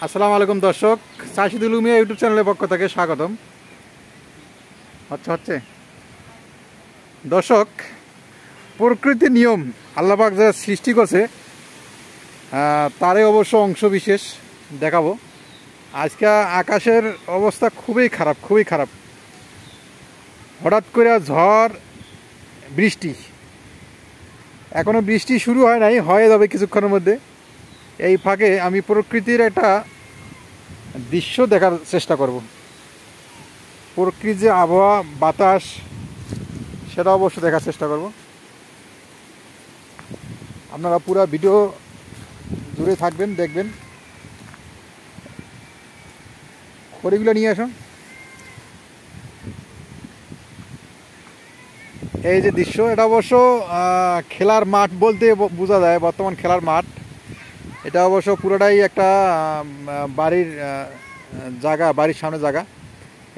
আসসালামু আলাইকুম দর্শক, চাষিদুল মিয়া ইউটিউব চ্যানেলের পক্ষ থেকে স্বাগতম। হচ্ছে দর্শক, প্রকৃতির নিয়ম আল্লাহ পাক যা সৃষ্টি করছে তারই অবশ্য অংশ বিশেষ দেখাবো। আজকে আকাশের অবস্থা খুবই খারাপ। হঠাৎ করে ঝড়, বৃষ্টি, এখনো বৃষ্টি শুরু হয় নাই, হয়ে যাবে কিছুক্ষণের মধ্যে। এই ফাঁকে আমি প্রকৃতির একটা দৃশ্য দেখার চেষ্টা করব। প্রকৃতির যে আবহাওয়া, বাতাস, সেটা অবশ্য দেখার চেষ্টা করব। আপনারা পুরো ভিডিও জুড়ে থাকবেন, দেখবেন। খড়িগুলো নিয়ে আসুন। এই যে দৃশ্য, এটা অবশ্য খেলার মাঠ বলতে বোঝা যায়, বর্তমান খেলার মাঠ। এটা অবশ্য পুরোটাই একটা বাড়ির জায়গা, বাড়ির সামনে জায়গা।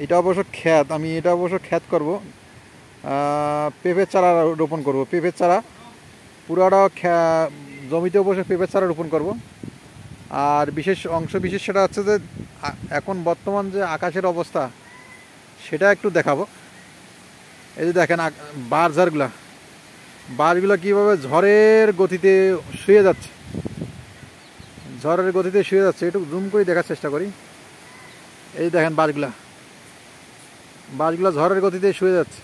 এটা অবশ্য ক্ষেত, আমি এটা অবশ্য ক্ষেত করব, পেঁপের চারা রোপণ করব। পেঁপের চারা পুরোটা জমিতে অবশ্য পেঁপের চারা রোপণ করব। আর বিশেষ সেটা হচ্ছে যে এখন বর্তমান যে আকাশের অবস্থা সেটা একটু দেখাবো। এই যে দেখেন বাসগুলো কীভাবে ঝড়ের গতিতে শুয়ে যাচ্ছে, একটু জুম করে দেখার চেষ্টা করি। এই দেখেন বাসগুলা ঝড়ের গতিতে শুয়ে যাচ্ছে।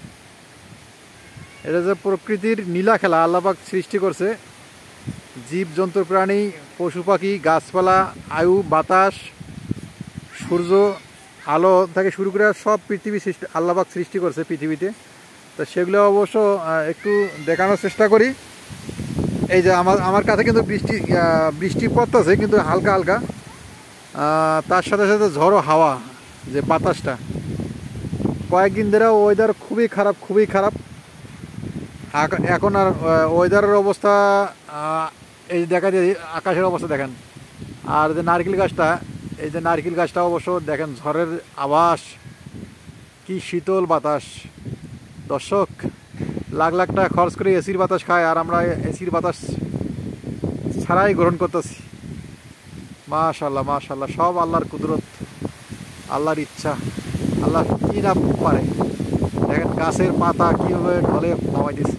এটা যে প্রকৃতির নীলা খেলা আল্লাহ পাক সৃষ্টি করছে। জীব জন্তু, প্রাণী, পশু পাখি, গাছপালা, আয়ু, বাতাস, সূর্য, আলো থেকে শুরু করে সব পৃথিবী আল্লাহ পাক সৃষ্টি করছে পৃথিবীতে। তো সেগুলো অবশ্য একটু দেখানোর চেষ্টা করি। এই যে আমার কাছে কিন্তু বৃষ্টি পড়তেছে, কিন্তু হালকা। তার সাথে সাথে ঝড়ো হাওয়া, যে বাতাসটা, কয়েকদিন ধরে ওয়েদার খুবই খারাপ। এখন আর ওয়েদারের অবস্থা এই যে দেখা যায়, আকাশের অবস্থা দেখেন। আর যে নারকেল গাছটা অবশ্য দেখেন, ঝড়ের আভাস, কি শীতল বাতাস। দর্শক, লাখ টাকা খরচ করে এসির বাতাস খায়, আর আমরা এসির বাতাস ছাড়াই গ্রহণ করতেছি। মাশাআল্লাহ, সব আল্লাহর কুদরত, আল্লাহর ইচ্ছা। আল্লাহ কি না পারে। দেখেন গাছের পাতা কীভাবে ঢলে নামাই দিচ্ছে।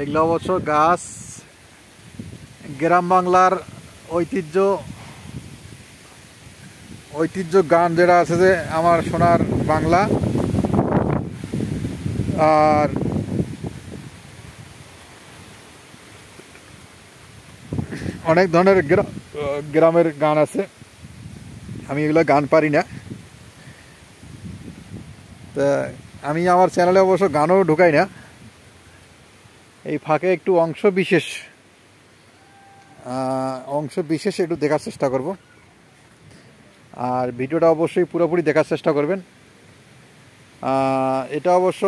এগুলো অবশ্য গাছ, গ্রাম বাংলার ঐতিহ্য গান যেটা আছে, যে আমার সোনার বাংলা। আর অনেক ধরনের গ্রামের গান আছে, আমি এগুলো গান পারি না। তা আমি আমার চ্যানেলে অবশ্য গানও ঢুকাই না। এই ফাঁকে একটু অংশ বিশেষ একটু দেখার চেষ্টা করব। আর ভিডিওটা অবশ্যই পুরোপুরি দেখার চেষ্টা করবেন। এটা অবশ্য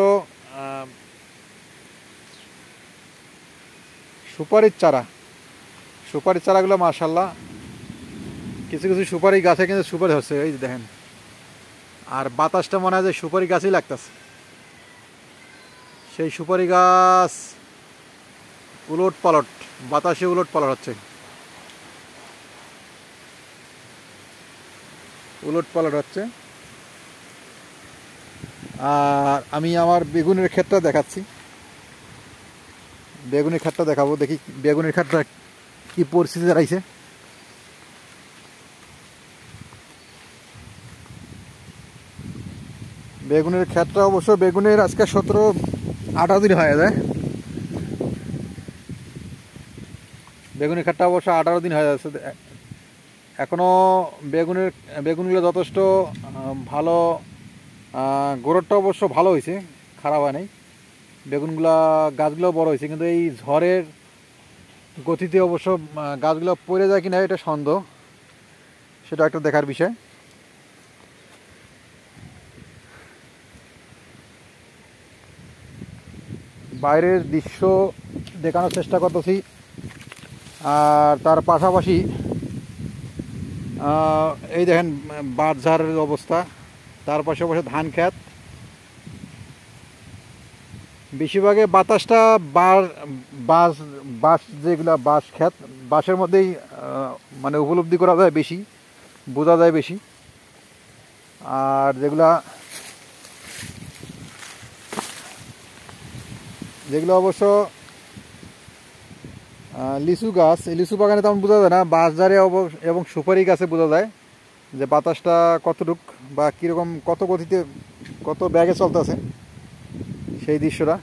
সুপারির চারাগুলো মাশাআল্লাহ, কিছু সুপারি গাছে কিন্তু সুপারি হচ্ছে, এই যে দেখেন। আর বাতাসটা মনে হয় যে সুপারি গাছই লাগতেছে। সেই সুপারি গাছ বাতাসে উলট পালট হচ্ছে। আর আমি আমার বেগুনের ক্ষেতটা দেখাচ্ছি, দেখাবো। দেখি বেগুনের ক্ষেতটা কি পরিস্থিতি দাঁড়াইছে। বেগুনের ক্ষেতটা অবশ্য বেগুনের আজকে 17-18 দিন হয়ে যায়। বেগুনের ক্ষেতটা অবশ্য 18 দিন হয়ে যাচ্ছে। এখনও বেগুনগুলো যথেষ্ট ভালো, গ্রোথটা অবশ্য ভালো হয়েছে, খারাপ হয় নাই। গাছগুলো বড় হয়েছে, কিন্তু এই ঝড়ের গতিতে অবশ্য গাছগুলো পড়ে যায় কিনা এটা সন্দেহ, সেটা একটা দেখার বিষয়। বাইরের দৃশ্য দেখানোর চেষ্টা করতেছি। আর তার পাশাপাশি এই দেখেন বাঁশঝাড়ের অবস্থা, তার পাশাপাশি ধান ক্ষেত। বেশিরভাগে বাতাসটা বাঁশ যেগুলো বাঁশ ক্ষেত, বাঁশের মধ্যেই মানে উপলব্ধি করা যায় বেশি, বোঝা যায় বেশি। আর যেগুলো অবশ্য লিচু গাছ, এই লিচু বাগানে তেমন বোঝা যায় না, বাঁশঝাড়ে এবং সুপারি গাছে বোঝা যায় যে বাতাসটা কতটুক বা কীরকম, কত গতিতে, কত ব্যাগে চলতেছে সেই দৃশ্যটা।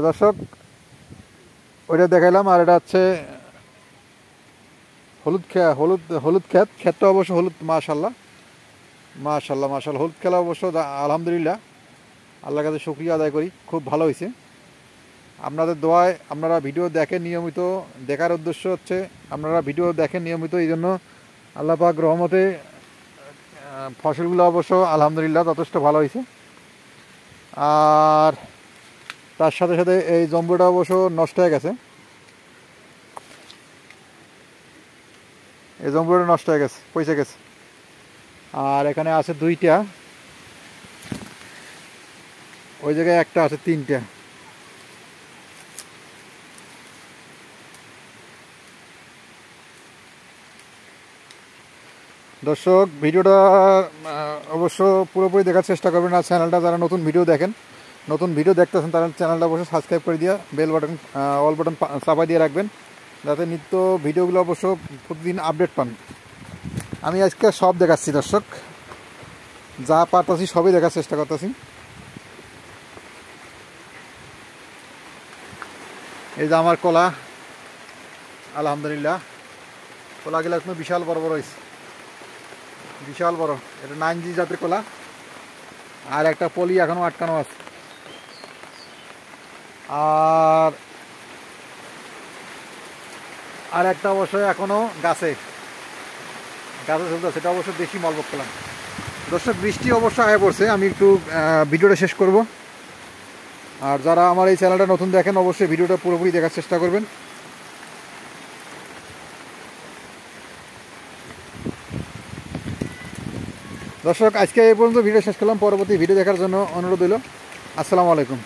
দর্শক ওইটা দেখাইলাম। আর এটা হচ্ছে হলুদ ক্ষেতটা অবশ্য হলুদ, মাশাল্লাহ মাশাল্লাহ মাশাল্লাহ। হলুদ খেলা অবশ্য আলহামদুলিল্লাহ, আল্লাহর কাছে শুকরিয়া আদায় করি, খুব ভালো হয়েছে। আপনাদের দোয়ায় আপনারা ভিডিও দেখেন নিয়মিত, দেখার উদ্দেশ্য হচ্ছে আপনারা ভিডিও দেখেন নিয়মিত, এই জন্য আল্লাহ পাক রহমতে ফসলগুলো অবশ্য আলহামদুলিল্লাহ যথেষ্ট ভালো হয়েছে। আর তার সাথে সাথে এই জম্বুটা অবশ্য নষ্ট হয়ে গেছে, এই জম্বুটা নষ্ট হয়ে গেছে, পয়সা গেছে। আর এখানে আছে 2টা, ওই জায়গায় একটা আছে 3টা। দর্শক ভিডিওটা অবশ্য পুরোপুরি দেখার চেষ্টা করবেন। আর চ্যানেলটা যারা নতুন ভিডিও দেখতেছেন তারা চ্যানেলটা অবশ্যই সাবস্ক্রাইব করে দিয়ে বেল বাটন, অল বাটন চাপা দিয়ে রাখবেন, যাতে নিত্য ভিডিওগুলো অবশ্য প্রতিদিন আপডেট পান। আমি আজকে সব দেখাচ্ছি দর্শক, যা পারতাছি সবই দেখার চেষ্টা করতেছি। এই যে আমার কলা, আলহামদুলিল্লাহ কলাগুলো এখন বিশাল বড় বড় হয়েছে, বিশাল বড়। এটা 9G জাতের কলা। আর একটা পলি এখনো আটকানো আছে। আর একটা অবশ্যই এখনো গাছে চলতে, সেটা অবশ্য দেশি মালভোগ কলা। দর্শক বৃষ্টি অবশ্য আগে পড়ছে, আমি একটু ভিডিওটা শেষ করব। আর যারা আমার এই চ্যানেলটা নতুন দেখেন অবশ্যই ভিডিওটা পুরোপুরি দেখার চেষ্টা করবেন। দর্শক আজকে এই পর্যন্ত ভিডিও শেষ করলাম, পরবর্তী ভিডিও দেখার জন্য অনুরোধ হইল। আসসালামু আলাইকুম।